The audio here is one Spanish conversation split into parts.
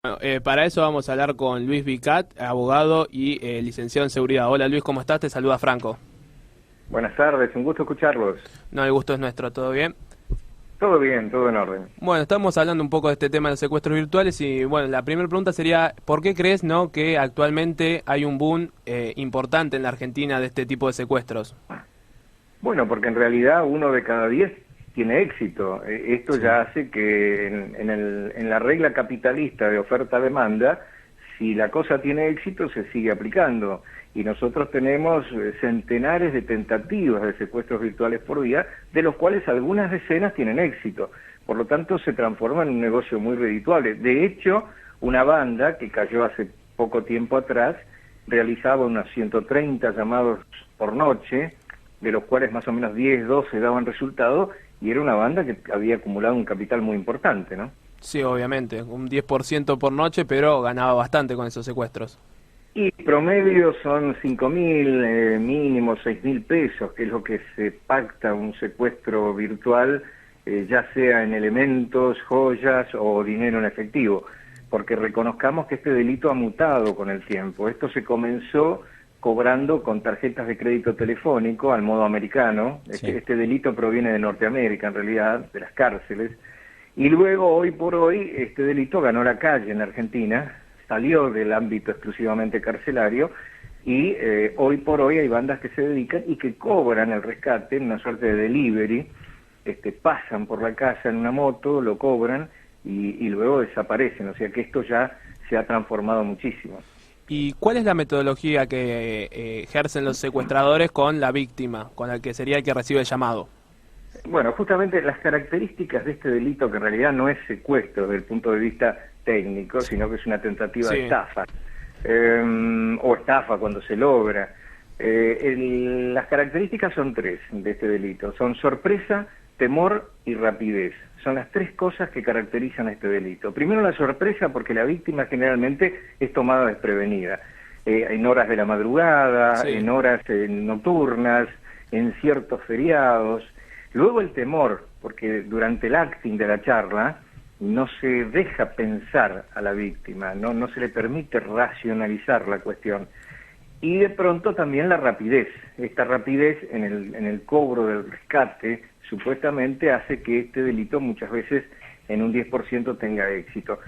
Bueno, para eso vamos a hablar con Luis Vicat, abogado y licenciado en seguridad. Hola Luis, ¿cómo estás? Te saluda Franco. Buenas tardes, un gusto escucharlos. No, el gusto es nuestro, ¿todo bien? Todo bien, todo en orden. Bueno, estamos hablando un poco de este tema de los secuestros virtuales y bueno, la primera pregunta sería, ¿por qué crees, no, que actualmente hay un boom importante en la Argentina de este tipo de secuestros? Bueno, porque en realidad 1 de cada 10 tiene éxito. Esto Sí. ya hace que en la regla capitalista de oferta-demanda, si la cosa tiene éxito, se sigue aplicando. Y nosotros tenemos centenares de tentativas de secuestros virtuales por día, de los cuales algunas decenas tienen éxito. Por lo tanto, se transforma en un negocio muy redituable. De hecho, una banda que cayó hace poco tiempo atrás realizaba unos 130 llamados por noche, de los cuales más o menos 10, 12 daban resultado, y era una banda que había acumulado un capital muy importante, ¿no? Sí, obviamente, un 10% por noche, pero ganaba bastante con esos secuestros. Y promedio son 5.000, mínimo 6.000 pesos, que es lo que se pacta un secuestro virtual, ya sea en elementos, joyas o dinero en efectivo, porque reconozcamos que este delito ha mutado con el tiempo. Esto se comenzó cobrando con tarjetas de crédito telefónico al modo americano. Este, Sí. este delito proviene de Norteamérica, en realidad, de las cárceles. Y luego, hoy por hoy, este delito ganó la calle en Argentina, salió del ámbito exclusivamente carcelario, y hoy por hoy hay bandas que se dedican y que cobran el rescate en una suerte de delivery. Pasan por la casa en una moto, lo cobran y luego desaparecen. O sea que esto ya se ha transformado muchísimo. ¿Y cuál es la metodología que ejercen los secuestradores con la víctima, con el que sería el que recibe el llamado? Bueno, justamente las características de este delito, que en realidad no es secuestro desde el punto de vista técnico, sino que es una tentativa de Sí. estafa, o estafa cuando se logra. Las características son tres de este delito: son sorpresa, temor y rapidez. Son las tres cosas que caracterizan este delito. Primero, la sorpresa, porque la víctima generalmente es tomada desprevenida, en horas de la madrugada, Sí. en horas nocturnas, en ciertos feriados. Luego, el temor, porque durante el acting de la charla no se deja pensar a la víctima, no se le permite racionalizar la cuestión. Y de pronto también la rapidez. Esta rapidez en el cobro del rescate supuestamente hace que este delito muchas veces en un 10% tenga éxito.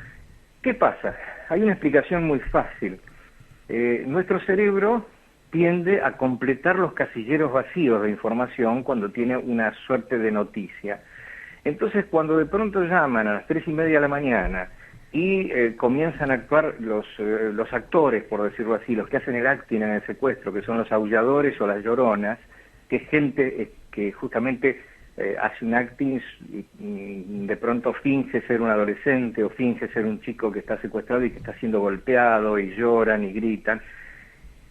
¿Qué pasa? Hay una explicación muy fácil. Nuestro cerebro tiende a completar los casilleros vacíos de información cuando tiene una suerte de noticia. Entonces, cuando de pronto llaman a las 3:30 de la mañana y comienzan a actuar los actores, por decirlo así, los que hacen el acting en el secuestro, que son los aulladores o las lloronas, que es gente que justamente hace un acting y de pronto finge ser un adolescente o finge ser un chico que está secuestrado y que está siendo golpeado, y lloran y gritan.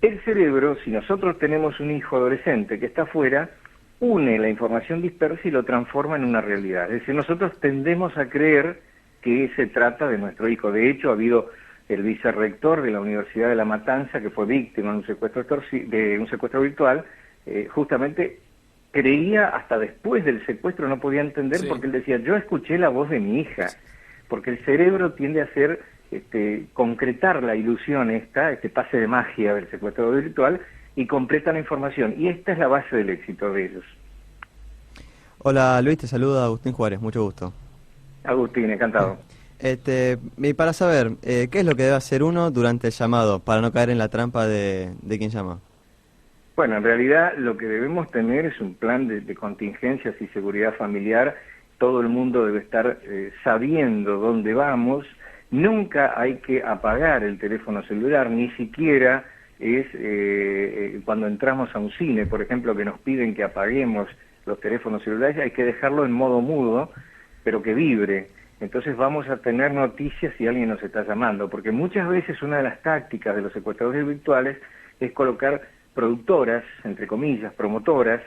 El cerebro, si nosotros tenemos un hijo adolescente que está afuera, une la información dispersa y lo transforma en una realidad. Es decir, nosotros tendemos a creer que se trata de nuestro hijo. De hecho, ha habido el vicerrector de la Universidad de La Matanza, que fue víctima de un secuestro virtual. Justamente creía, hasta después del secuestro no podía entender, Sí. porque él decía: yo escuché la voz de mi hija, porque el cerebro tiende a hacer concretar la ilusión este pase de magia del secuestro virtual, y completa la información. Y esta es la base del éxito de ellos. Hola Luis, te saluda Agustín Juárez, mucho gusto. Agustín, encantado. Y para saber, ¿qué es lo que debe hacer uno durante el llamado para no caer en la trampa de quien llama? Bueno, en realidad lo que debemos tener es un plan de contingencias y seguridad familiar. Todo el mundo debe estar sabiendo dónde vamos. Nunca hay que apagar el teléfono celular, ni siquiera es cuando entramos a un cine, por ejemplo, que nos piden que apaguemos los teléfonos celulares. Hay que dejarlo en modo mudo, pero que vibre. Entonces vamos a tener noticias si alguien nos está llamando, porque muchas veces una de las tácticas de los secuestradores virtuales es colocar productoras, entre comillas, promotoras,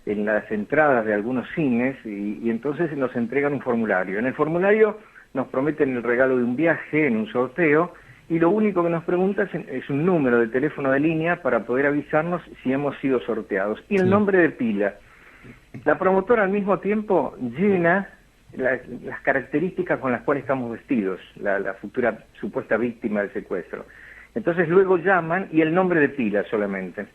en las entradas de algunos cines, y entonces nos entregan un formulario. En el formulario nos prometen el regalo de un viaje en un sorteo, y lo único que nos preguntan es un número de teléfono de línea para poder avisarnos si hemos sido sorteados, y el Sí. nombre de pila. La promotora al mismo tiempo llena las características con las cuales estamos vestidos, la futura supuesta víctima del secuestro. Entonces luego llaman, y el nombre de pila solamente.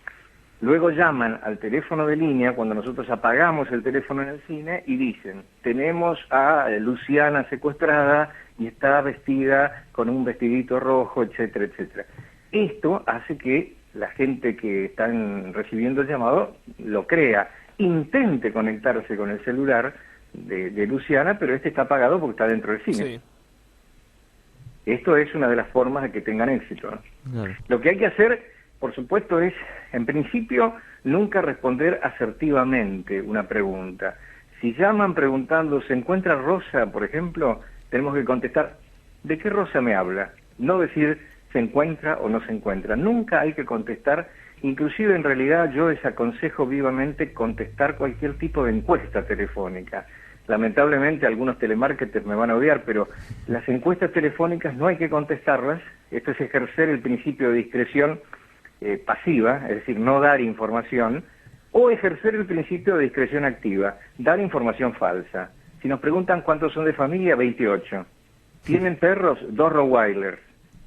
Luego llaman al teléfono de línea cuando nosotros apagamos el teléfono en el cine y dicen, tenemos a Luciana secuestrada y está vestida con un vestidito rojo, etcétera, etcétera. Esto hace que la gente que están recibiendo el llamado lo crea, intente conectarse con el celular de Luciana, pero este está apagado porque está dentro del cine. Sí. Esto es una de las formas de que tengan éxito, ¿no? Claro. Lo que hay que hacer, por supuesto, es, en principio, nunca responder asertivamente una pregunta. Si llaman preguntando, ¿se encuentra Rosa, por ejemplo? Tenemos que contestar, ¿de qué Rosa me habla? No decir, ¿se encuentra o no se encuentra? Nunca hay que contestar, inclusive en realidad yo les aconsejo vivamente contestar cualquier tipo de encuesta telefónica. Lamentablemente algunos telemarketers me van a odiar, pero las encuestas telefónicas no hay que contestarlas. Esto es ejercer el principio de discreción pasiva, es decir, no dar información, o ejercer el principio de discreción activa, dar información falsa. Si nos preguntan cuántos son de familia, 28. ¿Tienen perros? 2 Rottweilers.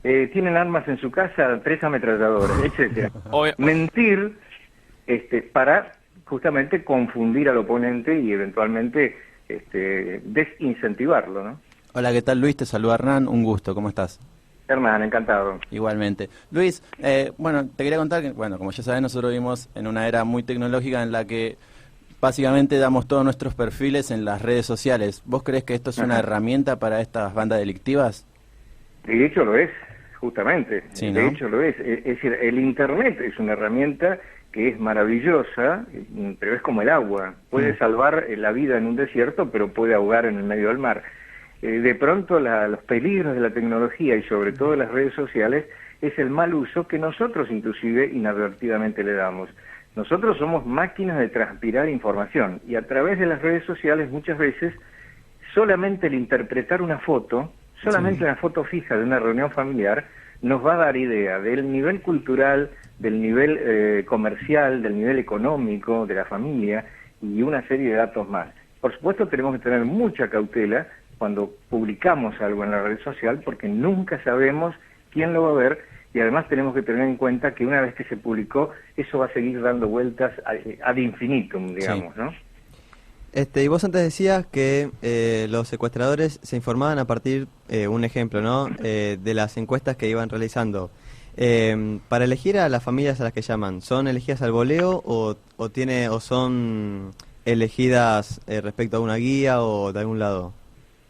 ¿Tienen armas en su casa? 3 ametralladoras, etcétera. Mentir para justamente confundir al oponente y eventualmente desincentivarlo, ¿no? Hola, ¿qué tal, Luis? Te saluda Hernán, un gusto, ¿cómo estás? Hernán, encantado. Igualmente. Luis, bueno, te quería contar que, bueno, como ya sabes, nosotros vivimos en una era muy tecnológica en la que básicamente damos todos nuestros perfiles en las redes sociales. ¿Vos crees que esto es una herramienta para estas bandas delictivas? De hecho lo es, justamente. Sí, ¿no? De hecho lo es. Es decir, el Internet es una herramienta que es maravillosa, pero es como el agua. Puede salvar la vida en un desierto, pero puede ahogar en el medio del mar. De pronto los peligros de la tecnología y sobre todo de las redes sociales es el mal uso que nosotros inclusive inadvertidamente le damos. Nosotros somos máquinas de transpirar información y a través de las redes sociales muchas veces solamente el interpretar una foto, solamente una foto fija de una reunión familiar, nos va a dar idea del nivel cultural, del nivel comercial, del nivel económico de la familia y una serie de datos más. Por supuesto tenemos que tener mucha cautela cuando publicamos algo en la red social porque nunca sabemos quién lo va a ver y además tenemos que tener en cuenta que una vez que se publicó eso va a seguir dando vueltas ad infinitum, digamos, ¿no? Y vos antes decías que los secuestradores se informaban a partir, un ejemplo, ¿no? De las encuestas que iban realizando. Para elegir a las familias a las que llaman, ¿son elegidas al voleo o son elegidas respecto a una guía o de algún lado?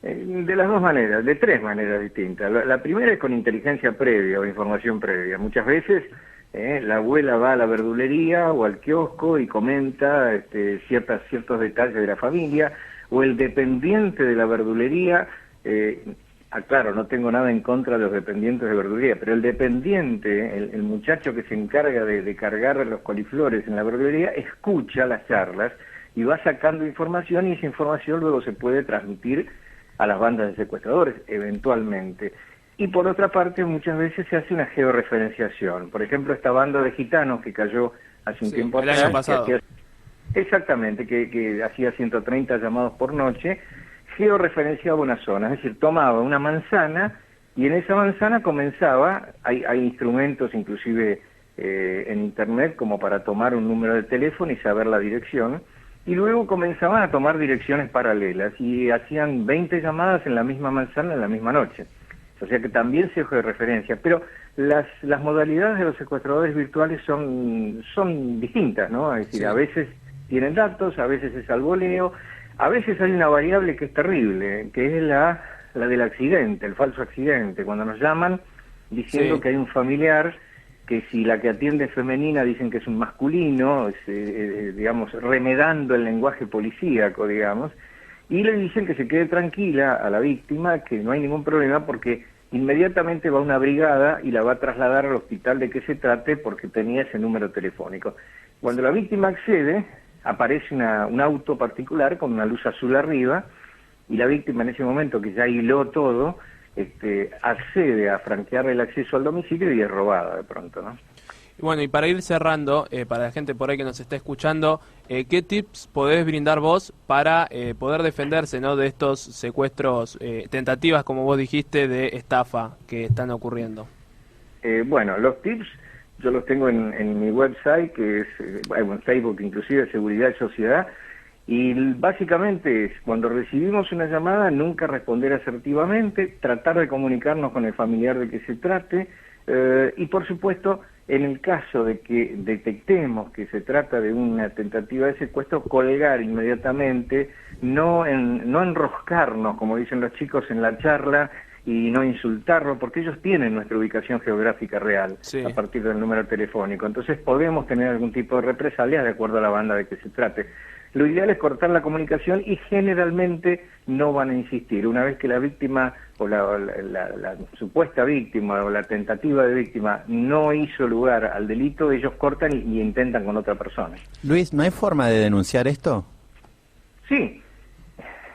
De las dos maneras, de 3 maneras distintas. La primera es con inteligencia previa o información previa. Muchas veces la abuela va a la verdulería o al kiosco y comenta ciertos detalles de la familia, o el dependiente de la verdulería, claro, no tengo nada en contra de los dependientes de verdulería, pero el dependiente, el muchacho que se encarga de cargar los coliflores en la verdulería, escucha las charlas y va sacando información y esa información luego se puede transmitir a las bandas de secuestradores, eventualmente. Y por otra parte, muchas veces se hace una georreferenciación. Por ejemplo, esta banda de gitanos que cayó hace un tiempo el atrás, año pasado. Exactamente, que hacía 130 llamados por noche, georreferenciaba una zona, es decir, tomaba una manzana y en esa manzana comenzaba, hay instrumentos inclusive en internet como para tomar un número de teléfono y saber la dirección, y luego comenzaban a tomar direcciones paralelas y hacían 20 llamadas en la misma manzana en la misma noche. O sea que también se georreferencia, pero las modalidades de los secuestradores virtuales son distintas, ¿no? Es decir, a veces tienen datos, a veces es al voleo, a veces hay una variable que es terrible, que es la del accidente, el falso accidente, cuando nos llaman diciendo que hay un familiar, que si la que atiende es femenina dicen que es un masculino, digamos, remedando el lenguaje policíaco, digamos, y le dicen que se quede tranquila a la víctima, que no hay ningún problema porque inmediatamente va una brigada y la va a trasladar al hospital de que se trate porque tenía ese número telefónico. Cuando la víctima accede, aparece un auto particular con una luz azul arriba y la víctima en ese momento que ya hiló todo, accede a franquear el acceso al domicilio y es robada de pronto, ¿no? Bueno, y para ir cerrando, para la gente por ahí que nos está escuchando, ¿qué tips podés brindar vos para poder defenderse, ¿no?, de estos secuestros, tentativas, como vos dijiste, de estafa que están ocurriendo? Bueno, los tips yo los tengo en mi website, que es en Facebook, inclusive Seguridad y Sociedad, y básicamente es, cuando recibimos una llamada, nunca responder asertivamente, tratar de comunicarnos con el familiar de que se trate, y por supuesto, en el caso de que detectemos que se trata de una tentativa de secuestro, colgar inmediatamente, no enroscarnos, como dicen los chicos en la charla, y no insultarlo, porque ellos tienen nuestra ubicación geográfica real, Sí. a partir del número telefónico. Entonces podemos tener algún tipo de represalia de acuerdo a la banda de que se trate. Lo ideal es cortar la comunicación y generalmente no van a insistir. Una vez que la víctima o la supuesta víctima o la tentativa de víctima no hizo lugar al delito, ellos cortan y intentan con otra persona. Luis, ¿no hay forma de denunciar esto? Sí,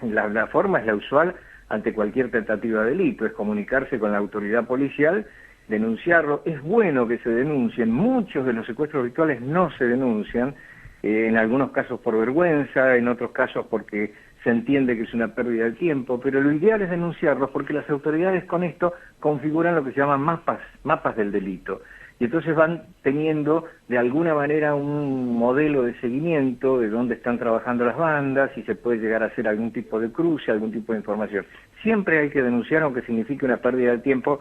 la forma es la usual ante cualquier tentativa de delito, es comunicarse con la autoridad policial, denunciarlo. Es bueno que se denuncien. Muchos de los secuestros virtuales no se denuncian, en algunos casos por vergüenza, en otros casos porque se entiende que es una pérdida de tiempo, pero lo ideal es denunciarlos porque las autoridades con esto configuran lo que se llaman mapas del delito. Y entonces van teniendo de alguna manera un modelo de seguimiento de dónde están trabajando las bandas, y se puede llegar a hacer algún tipo de cruce, algún tipo de información. Siempre hay que denunciar, aunque signifique una pérdida de tiempo,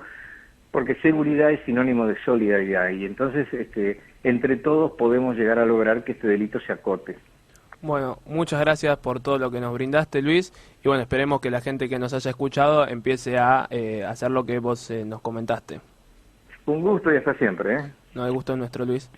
porque seguridad es sinónimo de solidaridad, y entonces entre todos podemos llegar a lograr que este delito se acote. Bueno, muchas gracias por todo lo que nos brindaste, Luis, y bueno, esperemos que la gente que nos haya escuchado empiece a hacer lo que vos nos comentaste. Un gusto y hasta siempre, ¿eh? No, el gusto es nuestro, Luis.